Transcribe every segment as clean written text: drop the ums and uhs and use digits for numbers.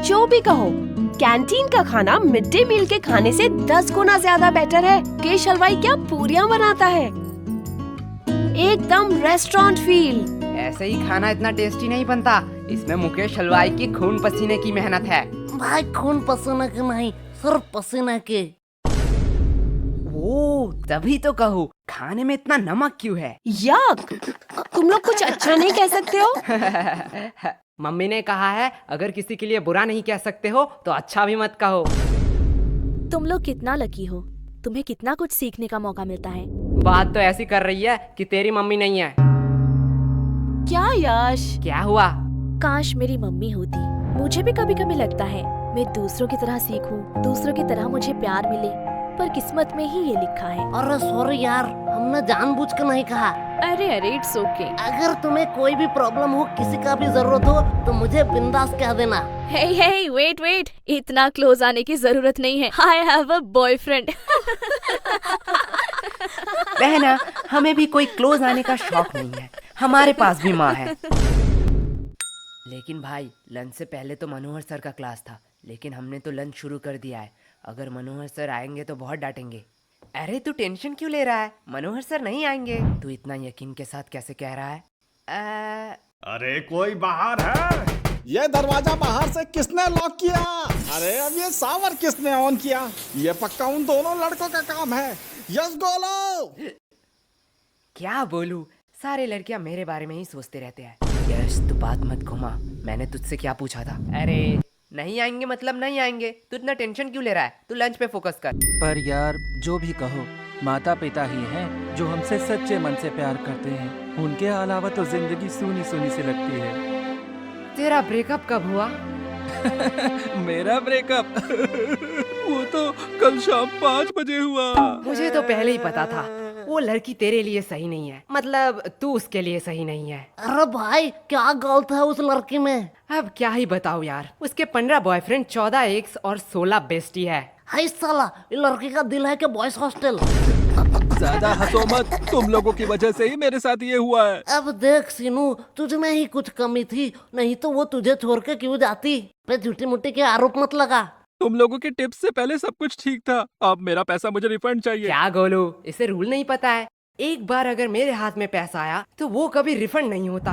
जो भी कहो, कैंटीन का खाना मिड डे मील के खाने से 10 गुना ज्यादा बेटर है। केश हलवाई क्या पूरियां बनाता है, एकदम रेस्टोरेंट फील। ऐसे ही खाना इतना टेस्टी नहीं बनता, इसमें मुकेश हलवाई की खून पसीने की मेहनत है। भाई खून पसीने के नहीं, सिर्फ पसीने के। ओ, तभी तो कहूँ खाने में इतना नमक क्यों है। यक, तुम लोग कुछ अच्छा नहीं कह सकते हो? मम्मी ने कहा है अगर किसी के लिए बुरा नहीं कह सकते हो तो अच्छा भी मत कहो। तुम लोग कितना लकी हो, तुम्हें कितना कुछ सीखने का मौका मिलता है। बात तो ऐसी कर रही है कि तेरी मम्मी नहीं है। क्या यश? क्या हुआ? काश मेरी मम्मी होती। मुझे भी कभी कभी लगता है मैं दूसरों की तरह सीखूं, दूसरों की तरह मुझे प्यार मिले, पर किस्मत में ही ये लिखा है। अरे सॉरी यार, हमने जानबूझ के नहीं कहा। अरे इट्स ओके। अगर तुम्हें कोई भी प्रॉब्लम हो, किसी का भी जरूरत हो तो मुझे बिंदास कह देना। हे वेट, इतना क्लोज आने की जरूरत नहीं है। I have a boyfriend. बहना, हमें भी कोई क्लोज आने का शौक नहीं है, हमारे पास भी माँ है। लेकिन भाई, लंच से पहले तो मनोहर सर का क्लास था, लेकिन हमने तो लंच शुरू कर दिया है। अगर मनोहर सर आएंगे तो बहुत डांटेंगे। अरे तू टेंशन क्यों ले रहा है, मनोहर सर नहीं आएंगे। तू इतना यकीन के साथ कैसे कह रहा है? अरे कोई बाहर है? ये दरवाजा बाहर से किसने लॉक किया? अरे अब ये सावर किसने ऑन किया? ये पक्का उन दोनों लड़कों का काम है। यस बोलो। क्या बोलूं, सारे लड़कियां मेरे बारे में ही सोचते रहते हैं। यश तू बात मत घुमा, मैंने तुझसे क्या पूछा था? अरे नहीं आएंगे मतलब नहीं आएंगे, तू इतना टेंशन क्यों ले रहा है? तू लंच पे फोकस कर। पर यार जो भी कहो, माता पिता ही हैं जो हमसे सच्चे मन से प्यार करते हैं। उनके अलावा तो जिंदगी सूनी सूनी सी लगती है। तेरा ब्रेकअप कब हुआ? मेरा ब्रेकअप वो तो कल शाम 5 बजे हुआ। मुझे तो पहले ही पता था वो लड़की तेरे लिए सही नहीं है, मतलब तू उसके लिए सही नहीं है। अरे भाई क्या गलत है उस लड़की में? अब क्या ही बताऊं यार, उसके 15 बॉयफ्रेंड, 14 एक्स और 16 बेस्टी है। हाय साला, ये लड़की का दिल है कि बॉयज हॉस्टल। ज्यादा हंसो मत, तुम लोगों की वजह से ही मेरे साथ ये हुआ है। अब देख सीनू, तुझ में ही कुछ कमी थी, नहीं तो वो तुझे छोड़ के क्यों जाती। पे झूठी मुट्ठी के आरोप मत लगा। तुम लोगों के टिप्स से पहले सब कुछ ठीक था, अब मेरा पैसा मुझे रिफंड चाहिए। क्या गोलू, इसे रूल नहीं पता है? एक बार अगर मेरे हाथ में पैसा आया तो वो कभी रिफंड नहीं होता।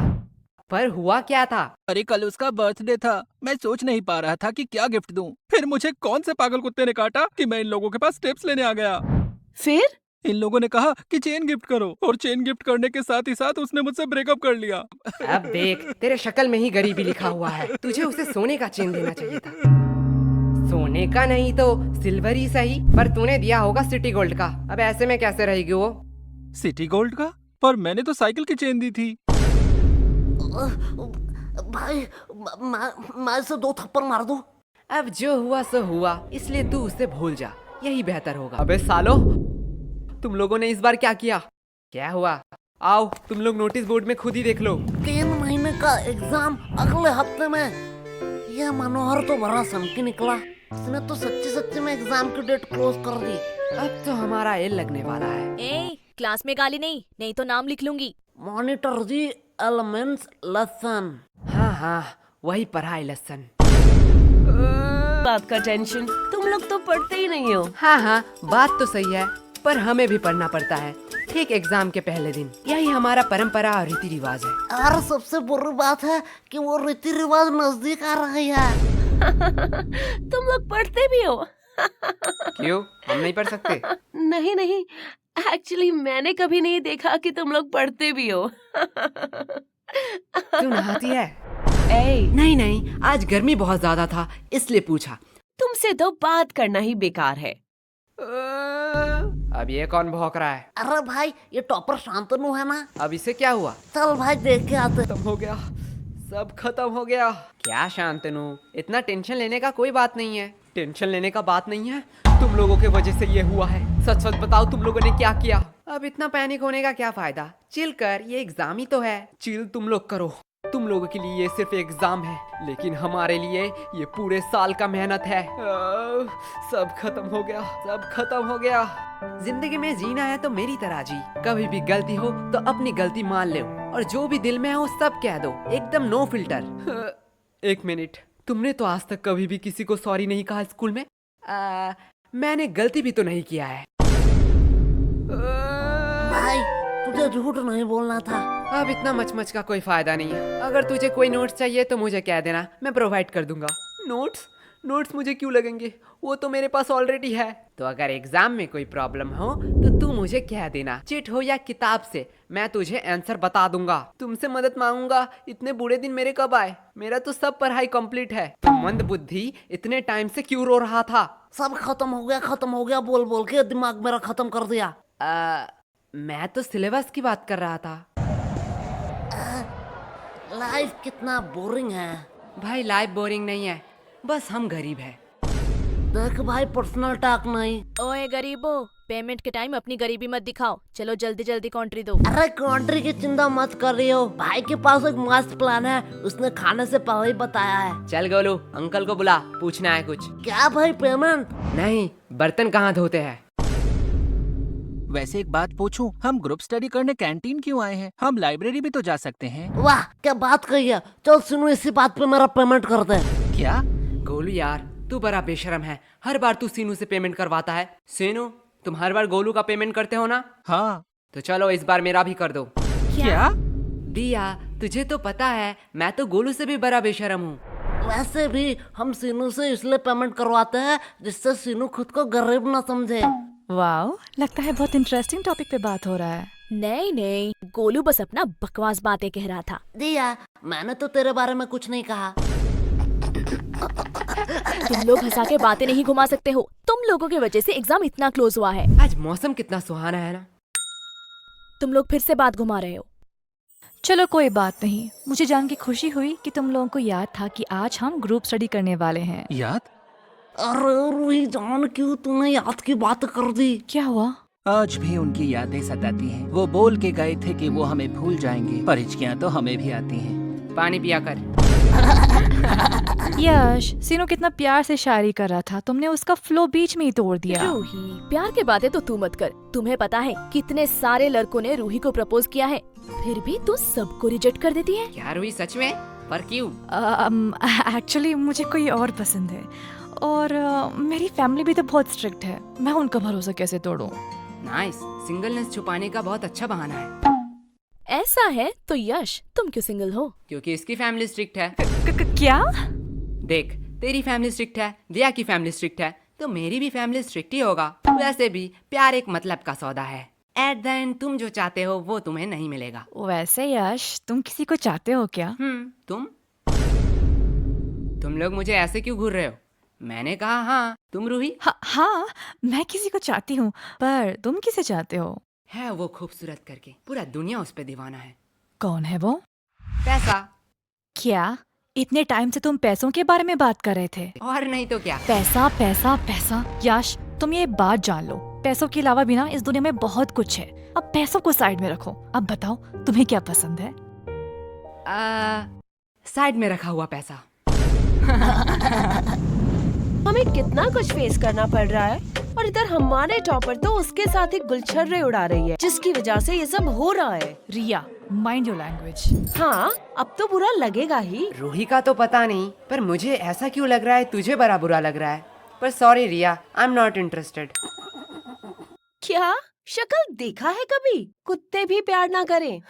पर हुआ क्या था? अरे कल उसका बर्थडे था, मैं सोच नहीं पा रहा था कि क्या गिफ्ट दूं। फिर मुझे कौन से पागल कुत्ते ने काटा कि मैं इन लोगों के पास टिप्स लेने आ गया। फिर इन लोगों ने कहा कि चेन गिफ्ट करो, और चेन गिफ्ट करने के साथ ही साथ उसने मुझसे ब्रेकअप कर लिया। अब देख, तेरे शक्ल में ही गरीबी लिखा हुआ है। तुझे उसे सोने का चेन देना चाहिए था। सोने का नहीं तो सिल्वर ही सही, पर तूने दिया होगा सिटी गोल्ड का। अब ऐसे में कैसे रहेगी वो? सिटी गोल्ड का? पर मैंने तो साइकिल की चेन दी थी। भाई मैं इसे 2 थप्पड़ मार दूं? अब जो हुआ सो हुआ, इसलिए तू उसे भूल जा, यही बेहतर होगा। अबे सालो, तुम लोगों ने इस बार क्या किया? क्या हुआ? आओ तुम लोग नोटिस बोर्ड में खुद ही देख लो। 3 महीने का एग्जाम अगले हफ्ते में। यह मनोहर तो बड़ा सनकी निकला, उसने तो सच्ची सच्ची में एग्जाम की डेट क्लोज कर दी। अब तो हमारा एल लगने वाला है। क्लास में गाली नहीं तो नाम लिख लूंगी। Monitor the elements lesson. हाँ, वही पढ़ाई लेसन। बात का टेंशन, तुम लोग तो पढ़ते ही नहीं हो। हाँ, बात तो सही है, पर हमें भी पढ़ना पड़ता है, ठीक एग्जाम के पहले दिन। यही हमारा परंपरा और रीति रिवाज है। और सबसे बुरी बात है कि वो रीति रिवाज नजदीक आ रही है। तुम लोग पढ़ते भी हो? क्यों, हम नहीं पढ़ सकते? नहीं, एक्चुअली मैंने कभी नहीं देखा कि तुम लोग पढ़ते भी हो। तू नहाती है? ए, नहीं, आज गर्मी बहुत ज्यादा था इसलिए पूछा। तुमसे तो बात करना ही बेकार है। अब ये कौन भौंक रहा है? अरे भाई, ये टॉपर शांतनु है ना? अब इसे क्या हुआ? चल भाई देख के आते। खत्म हो गया, सब खत्म हो गया। क्या शांतनु, इतना टेंशन लेने का कोई बात नहीं है। टेंशन लेने का बात नहीं है, तुम लोगों के वजह से ये हुआ है। सच सच बताओ, तुम लोगों ने क्या किया? अब इतना पैनिक होने का क्या फायदा? चिल कर, ये एग्जाम ही तो है। चिल तुम लोग करो, तुम लोगों के लिए ये सिर्फ एग्जाम है, लेकिन हमारे लिए ये पूरे साल का मेहनत है। सब खत्म हो गया, सब खत्म हो गया। जिंदगी में जीना है तो मेरी तरह जी। कभी भी गलती हो तो अपनी गलती मान लो, और जो भी दिल में हो सब कह दो, एकदम नो फिल्टर। 1 मिनट, तुमने तो आज तक कभी भी किसी को सॉरी नहीं कहा स्कूल में। मैंने गलती भी तो नहीं किया है। भाई तुझे झूठ नहीं बोलना था। अब इतना मचमच का कोई फायदा नहीं है। अगर तुझे कोई नोट्स चाहिए तो मुझे कह देना, मैं प्रोवाइड कर दूंगा। नोट्स मुझे क्यों लगेंगे, वो तो मेरे पास ऑलरेडी है। तो अगर एग्जाम में कोई प्रॉब्लम हो तो तू मुझे कह देना, चिट हो या किताब से, मैं तुझे आंसर बता दूंगा। तुमसे मदद मांगूंगा, इतने बुरे दिन मेरे कब आए? मेरा तो सब पढ़ाई कंप्लीट है। तो मंद बुद्धि इतने टाइम से क्यों रो रहा था? सब खत्म हो गया बोल बोल के दिमाग मेरा खत्म कर दिया। मैं तो सिलेबस की बात कर रहा था। लाइफ कितना बोरिंग है। भाई लाइफ बोरिंग नहीं है, बस हम गरीब हैं। देख भाई पर्सनल टॉक नहीं। ओए गरीबो, पेमेंट के टाइम अपनी गरीबी मत दिखाओ। चलो जल्दी जल्दी कंट्री दो। अरे कंट्री की चिंता मत कर रही हो, भाई के पास एक मस्त प्लान है, उसने खाने से पहले ही बताया है। चल गोलू, अंकल को बुला, पूछना है कुछ। क्या भाई पेमेंट? नहीं, बर्तन कहाँ धोते हैं? वैसे एक बात पूछूं, हम ग्रुप स्टडी करने कैंटीन क्यों आए हैं? हम लाइब्रेरी भी तो जा सकते हैं। वाह क्या बात कही है। चल सुनो, इसी बात पे मेरा पेमेंट कर दे। क्या? गोलू यार, तू बड़ा बेशरम है। हर बार तू सीनू से पेमेंट करवाता है। सीनू, तुम हर बार गोलू का पेमेंट करते हो ना? हाँ। तो चलो इस बार मेरा भी कर दो। क्या? दिया, तुझे तो पता है मैं तो गोलू से भी बड़ा बेशरम हूँ। वैसे भी हम सीनू से इसलिए पेमेंट करवाते हैं जिससे सीनू खुद को गरीब ना समझे। वाओ, लगता है बहुत इंटरेस्टिंग टॉपिक पे बात हो रहा है। नहीं, गोलू बस अपना बकवास बातें कह रहा था। दिया, मैंने तो तेरे बारे में कुछ नहीं कहा। तुम लोग हंसा के बातें नहीं घुमा सकते हो। तुम लोगों की वजह से एग्जाम इतना क्लोज हुआ है। आज मौसम कितना सुहाना है ना। तुम लोग फिर से बात घुमा रहे हो। चलो कोई बात नहीं, मुझे जान के खुशी हुई कि तुम लोगों को याद था कि आज हम ग्रुप स्टडी करने वाले हैं। याद? अरे रूही जान, क्यों तूने याद की बात कर दी? क्या हुआ? आज भी उनकी यादें सताती हैं। वो बोल के गए थे कि वो हमें भूल जाएंगे, पर हिचकियां तो हमें भी आती हैं। पानी पिया कर। यश, सीनू कितना प्यार से शायरी कर रहा था, तुमने उसका फ्लो बीच में ही तोड़ दिया। रूही, प्यार की बातें तो तू मत कर। तुम्हें पता है कितने सारे लड़कों ने रूही को प्रपोज किया है, फिर भी तू सबको रिजेक्ट कर देती है। क्या रूही, सच में? पर क्यों? एक्चुअली मुझे कोई और पसंद है, और मेरी फैमिली भी तो बहुत स्ट्रिक्ट है। मैं उनका भरोसा कैसे तोड़ूं? नाइस, सिंगलनेस छुपाने का बहुत अच्छा बहाना है। ऐसा है तो यश, तुम क्यों सिंगल हो? क्योंकि इसकी फैमिली स्ट्रिक्ट है। क्या? देख, तेरी फैमिली स्ट्रिक्ट है, दिया की फैमिली स्ट्रिक्ट है, तो मेरी भी फैमिली स्ट्रिक्ट ही होगा। वैसे भी प्यार एक मतलब का सौदा है। एट द एंड तुम जो चाहते हो वो तुम्हें नहीं मिलेगा। वैसे यश, तुम किसी को चाहते हो क्या? तुम लोग मुझे ऐसे क्यों घूर रहे हो? मैंने कहा हाँ। तुम रूही? हाँ, मैं किसी को चाहती हूँ, पर तुम किसे चाहते हो? है वो खूबसूरत करके, पूरा दुनिया उस पे दीवाना है। कौन है वो? पैसा। क्या? इतने टाइम से तुम पैसों के बारे में बात कर रहे थे। और नहीं तो क्या। पैसा पैसा पैसा। यश, तुम ये बात जान लो, पैसों के अलावा भी ना इस दुनिया में बहुत कुछ है। अब पैसों को साइड में रखो। अब बताओ तुम्हें क्या पसंद है? साइड में रखा हुआ पैसा। हमें कितना कुछ फेस करना पड़ रहा है, और इधर हमारे टॉपर तो उसके साथ ही गुलछर्रे उड़ा रही है, जिसकी वजह से ये सब हो रहा है। रिया, माइंड योर लैंग्वेज। हाँ, अब तो बुरा लगेगा ही। रूही का तो पता नहीं, पर मुझे ऐसा क्यों लग रहा है तुझे बड़ा बुरा लग रहा है। पर sorry Riya, I am not interested. क्या शक्ल देखा है कभी? कुत्ते भी प्यार ना करें।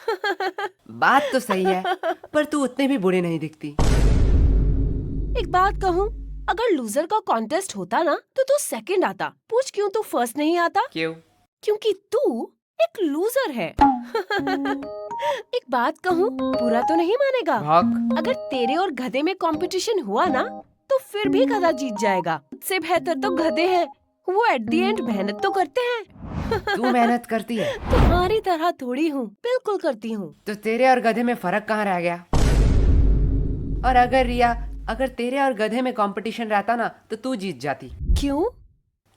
बात तो सही है, पर तू उतने भी बुरे नहीं दिखती। एक बात कहूँ, अगर लूजर का कॉन्टेस्ट होता ना तो तू सेकंड आता। पूछ क्यों तू फर्स्ट नहीं आता? क्यों? क्योंकि तू एक लूजर है। एक बात कहूँ, बुरा तो नहीं मानेगा? अगर तेरे और गधे में कंपटीशन हुआ ना तो फिर भी गधा जीत जाएगा। उससे बेहतर तो गधे हैं, वो एट द एंड मेहनत तो करते हैं। तू मेहनत करती है? तुम्हारी तरह थोड़ी हूँ, बिल्कुल करती हूँ। तो तेरे और गधे में फर्क कहाँ रह गया? और अगर रिया, अगर तेरे और गधे में कंपटीशन रहता ना तो तू जीत जाती। क्यों?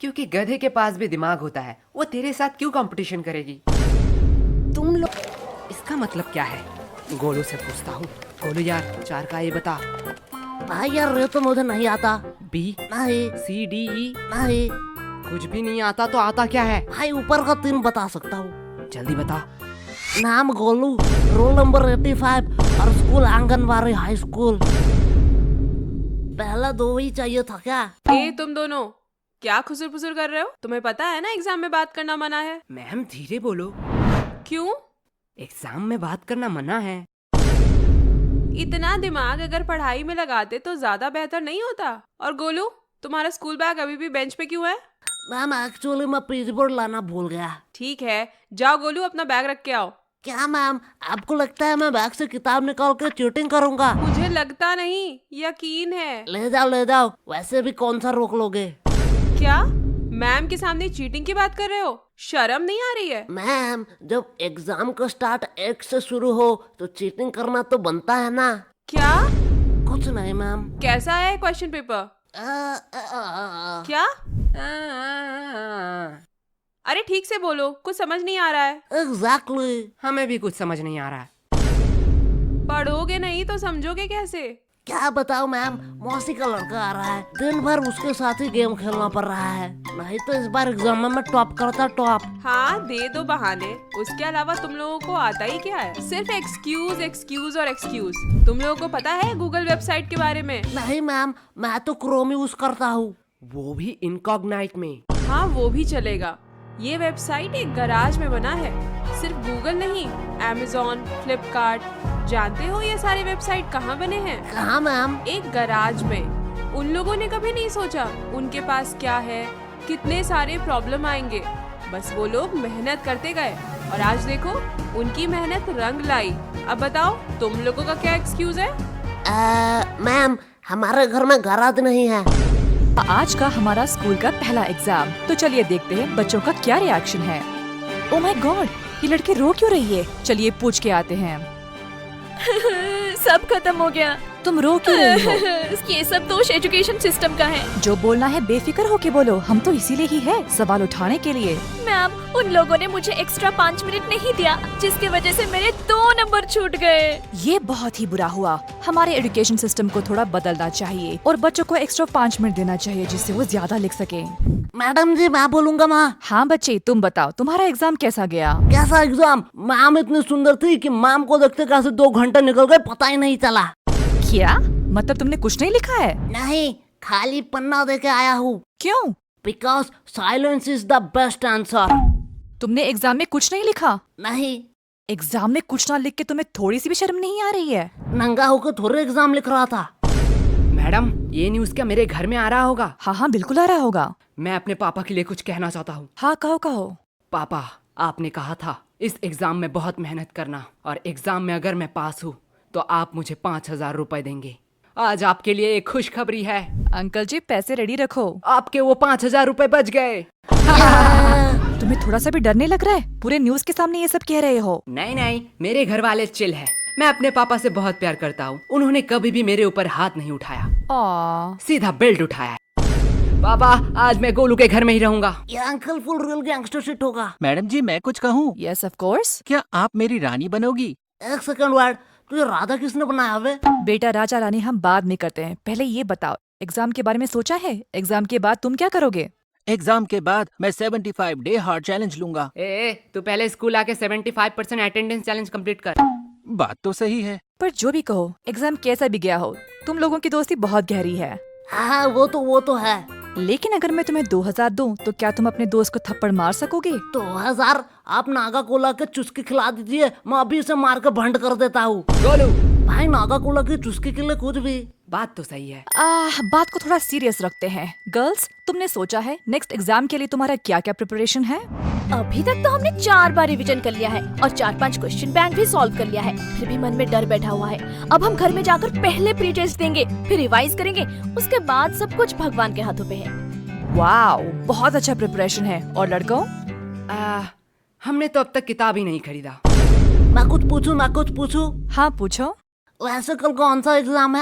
क्योंकि गधे के पास भी दिमाग होता है, वो तेरे साथ क्यों कंपटीशन करेगी? तुम लोग इसका मतलब क्या है? गोलू से पूछता हूँ। गोलू यार, 4 का ये बता। भाई यार ये तो मुझे नहीं आता। बी नहीं। C D E? नहीं। कुछ भी नहीं आता तो आता क्या है? भाई ऊपर का 3 बता सकता हूँ। जल्दी बता। नाम गोलू, रोल नंबर 85 और स्कूल आंगनबाड़ी हाई स्कूल। पहला 2 ही चाहिए था क्या? ए तुम दोनों क्या खुसुर फुसुर कर रहे हो? तुम्हें पता है ना एग्जाम में बात करना मना है। मैम धीरे बोलो, क्यों? एग्जाम में बात करना मना है। इतना दिमाग अगर पढ़ाई में लगाते तो ज्यादा बेहतर नहीं होता। और गोलू, तुम्हारा स्कूल बैग अभी भी बेंच पे क्यों है? मैम एक्चुअली मैं पीचबोर्ड लाना भूल गया। ठीक है, जाओ गोलू अपना बैग रख के आओ। क्या मैम, आपको लगता है मैं बैग से किताब निकाल कर चीटिंग करूंगा? मुझे लगता नहीं, यकीन है। ले जाओ, वैसे भी कौन सा रोक लोगे? क्या मैम के सामने चीटिंग की बात कर रहे हो? शर्म नहीं आ रही है? मैम जब एग्जाम का स्टार्ट 1 से शुरू हो तो चीटिंग करना तो बनता है ना। क्या? कुछ नहीं मैम। कैसा है क्वेश्चन पेपर? क्या? अरे ठीक से बोलो, कुछ समझ नहीं आ रहा है। एग्जैक्टली। हमें भी कुछ समझ नहीं आ रहा है। पढ़ोगे नहीं तो समझोगे कैसे? क्या बताओ मैम, मौसी का लड़का आ रहा है, दिन भर उसके साथ ही गेम खेलना पड़ रहा है। नहीं तो इस बार एग्जाम में मैं टॉप करता टॉप। हाँ दे दो बहाने, उसके अलावा तुम लोगों को आता ही क्या है? सिर्फ एक्सक्यूज एक्सक्यूज और एक्सक्यूज। तुम लोगों को पता है गूगल वेबसाइट के बारे में? नहीं मैम, मैं तो क्रोम यूज करता हूँ। वो भी इनकॉग्नाइट में। हाँ वो भी चलेगा। ये वेबसाइट एक गराज में बना है। सिर्फ गूगल नहीं, Amazon, फ्लिपकार्ट, जानते हो ये सारे वेबसाइट कहाँ बने हैं? कहाँ मैम? एक गराज में। उन लोगों ने कभी नहीं सोचा उनके पास क्या है, कितने सारे प्रॉब्लम आएंगे। बस वो लोग मेहनत करते गए और आज देखो उनकी मेहनत रंग लाई। अब बताओ तुम लोगों का क्या एक्सक्यूज है? मैम हमारे घर में गराज नहीं है। आज का हमारा स्कूल का पहला एग्जाम, तो चलिए देखते हैं बच्चों का क्या रिएक्शन है। ओह माय गॉड, ये लड़की रो क्यों रही है? चलिए पूछ के आते हैं। सब खत्म हो गया। तुम रो क्यों रही हो? ये सब दोष एजुकेशन सिस्टम का है। जो बोलना है बेफिक्र होके बोलो, हम तो इसीलिए ही है, सवाल उठाने के लिए। मैम उन लोगों ने मुझे एक्स्ट्रा 5 मिनट नहीं दिया, जिसकी वजह से मेरे 2 नंबर छूट गए। ये बहुत ही बुरा हुआ। हमारे एजुकेशन सिस्टम को थोड़ा बदलना चाहिए और बच्चों को एक्स्ट्रा 5 मिनट देना चाहिए, जिससे वो ज्यादा लिख सके। मैडम जी मैं बोलूंगा माँ। हाँ बच्चे तुम बताओ, तुम्हारा एग्जाम कैसा गया? कैसा एग्जाम? मैम इतनी सुंदर थी कि मैम को देखते कैसे 2 घंटे निकल गए पता ही नहीं चला। क्या मतलब तुमने कुछ नहीं लिखा है? नहीं, खाली पन्ना दे के आया हूँ। क्यों? Because silence is the best answer. तुमने एग्जाम में कुछ नहीं लिखा? नहीं। एग्जाम में कुछ ना लिख के तुम्हें थोड़ी सी भी शर्म नहीं आ रही है? नंगा होकर थोड़े एग्जाम लिख रहा था। मैडम ये न्यूज़ क्या मेरे घर में आ रहा होगा? हाँ हाँ बिल्कुल आ रहा होगा। मैं अपने पापा के लिए कुछ कहना चाहता हूँ। हाँ कहो कहो। पापा आपने कहा था इस एग्जाम में बहुत मेहनत करना, और एग्जाम में अगर मैं पास हूँ तो आप मुझे 5,000 रुपए देंगे। आज आपके लिए एक खुशखबरी है। अंकल जी पैसे रेडी रखो। आपके वो 5,000 रुपए बच गए। तुम्हें थोड़ा सा भी डर नहीं लग रहा है? पूरे न्यूज के सामने ये सब कह रहे हो। नहीं नहीं, मेरे घर वाले चिल है। मैं अपने पापा से बहुत प्यार करता हूँ। उन्होंने कभी भी मेरे ऊपर हाथ नहीं उठाया, सीधा बेल्ट उठाया। पापा आज मैं गोलू के घर में ही रहूंगा। ये uncle full real gangster shit होगा। मैडम जी मैं कुछ कहूँ? Yes of course. क्या आप मेरी रानी बनोगी? एक सेकंड वर्ड, तुझे राधा किसने बनाया वे? बेटा राजा रानी हम बाद में करते हैं, पहले ये बताओ एग्जाम के बारे में सोचा है? एग्जाम के बाद तुम क्या करोगे? एग्जाम के बाद मैं 75 डे हार्ड चैलेंज लूंगा। तू पहले स्कूल आके 75% अटेंडेंस चैलेंज कंप्लीट कर। बात तो सही है, पर जो भी कहो एग्जाम कैसा भी गया हो, तुम लोगों की दोस्ती बहुत गहरी है। हाँ वो तो है। लेकिन अगर मैं तुम्हें 2,000 दूं तो क्या तुम अपने दोस्त को थप्पड़ मार सकोगे? 2000? आप नागा कोला के चुस्की खिला दीजिए, मैं अभी इसे मार के भंड कर देता हूँ। गोलू भाई नागा कोला की चुस्की के लिए कुछ भी। बात तो सही है। बात को थोड़ा सीरियस रखते हैं। गर्ल्स तुमने सोचा है नेक्स्ट एग्जाम के लिए तुम्हारा क्या क्या प्रिपरेशन है? अभी तक तो हमने 4 बार रिवीजन कर लिया है और 4-5 क्वेश्चन बैंक भी सॉल्व कर लिया है, फिर भी मन में डर बैठा हुआ है। अब हम घर में जाकर पहले प्री टेस्ट देंगे, फिर रिवाइज करेंगे, उसके बाद सब कुछ भगवान के हाथों पे है। वाओ बहुत अच्छा प्रिपरेशन है। और लड़कों? हमने तो अब तक किताब ही नहीं खरीदा। मैं कुछ पूछूं? हाँ पूछो। वैसे कल कौन सा एग्जाम है?